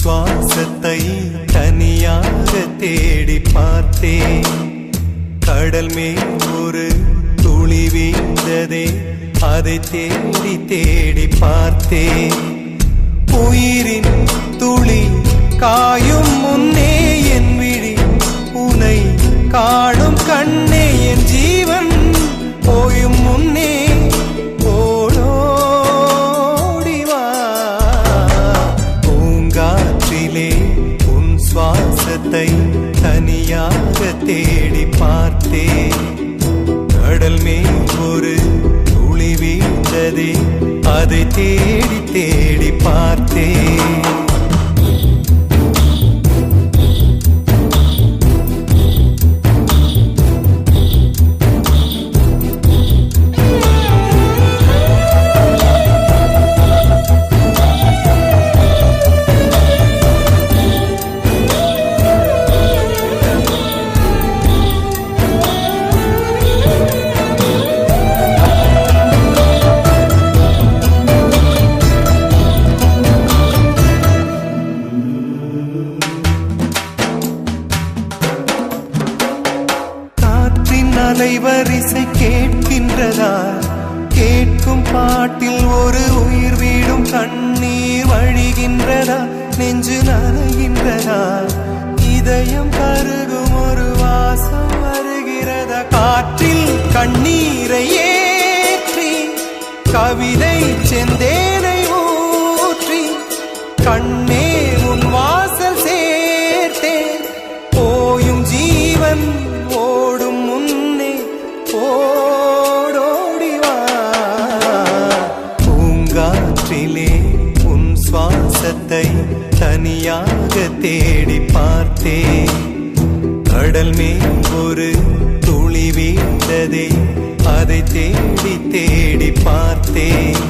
சுவாசத்தை தனியாக தேடி பார்த்தேன். கடல் மேல் ஒரு துளி வீழ்ந்ததே, அதை தேடி தேடி பார்த்தேன். உயிரின் துளி காயும் முன்னே என் விழி உனை காணும் கண்ணே, என் ஜீவன் போயும் முன்னே ஓடோடிவா. பூங்காற்றிலே உன் சுவாசத்தை தனியாக தேடி பார்த்தேன். கடல் மேல் ஒரு துளி வீழ்ந்ததே, அதை தேடி தேடி பார்த்தேன். அலைவரிசை கேட்கின்றதா? கேட்கும் பாட்டில் ஒரு உயிர் வீடும் கண்ணீர் வழிகின்றதா? நெஞ்சு நனைகின்றதா? இதயம் கருகும் ஒரு வாசம் வருகிறதா? காற்றில் கண்ணீரை ஏற்றி கவிதை செந்தேனை ஊற்றி கண்ணே உன் வாசல் சேர்த்தேன். போயும் ஜீவன் ஓடும் முன்னே ஓடோடிவா. பூங்காற்றிலே உன் சுவாசத்தை தனியாக தேடி பார்த்தேன். கடல் மேல் ஒரு துளி வீழ்ந்ததே, அதை தேடி தேடி பார்த்தேன்.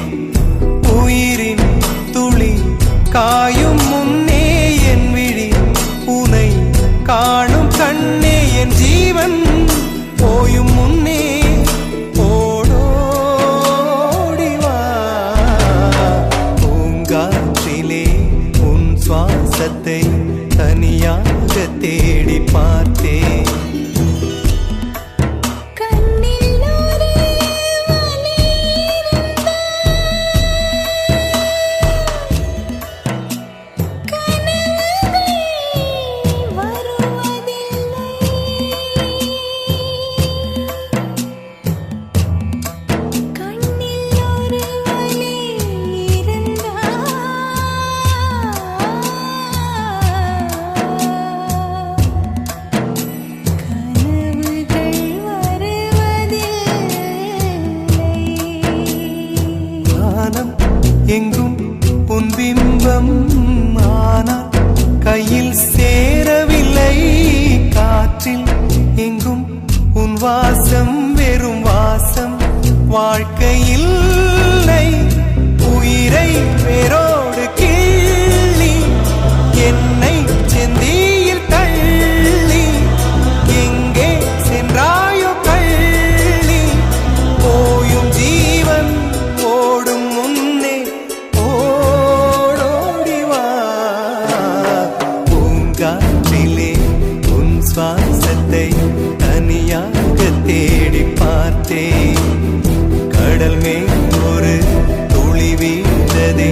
உயிரின் துளி காயும் முன்னே என் விழி உனை காணும் கண்ணே, என் ஜீவன் போயும் முன்னே ஓடோடிவா. பூங்காற்றிலே உன் சுவாசத்தை தனியாக தேடி பார்த்தேன். எங்கும் உன் பிம்பம் ஆனால் கையில் சேரவில்லை. காற்றில் எங்கும் உன் வாசம் வெறும் வாசம், வாழ்க்கையில் உயிரை வேரோடு கிள்ளி என்னை செந்தியில் தள்ளி எங்கே சென்றாயோ கள்ளி. போயும் ஜீவன் ஓடும் முன்னே ஓடோடிவா. பூங்காற்றிலே உன் சுவாசத்தை தனியாக தேடி பார்த்தேன். கடல் மேல் ஒரு துளி வீழ்ந்ததே,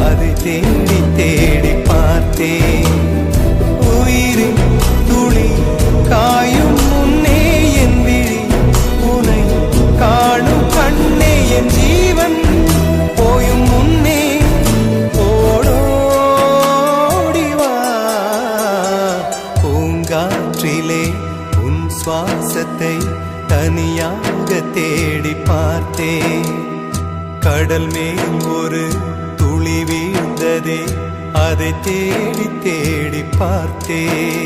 அதை தேடி தேடி பார்த்தேன். உயிரின் துளி காயும் முன்னே என் விழி உனை காணும் கண்ணே, என் ஜீவன் போயும் முன்னே ஓடோடிவா. பூங்காற்றிலே உன் சுவாசத்தை தனியாக தேடி பார்த்தேன். கடல் மேல் ஒரு துளி வீழ்ந்ததே, அதை தேடி தேடி பார்த்தேன்.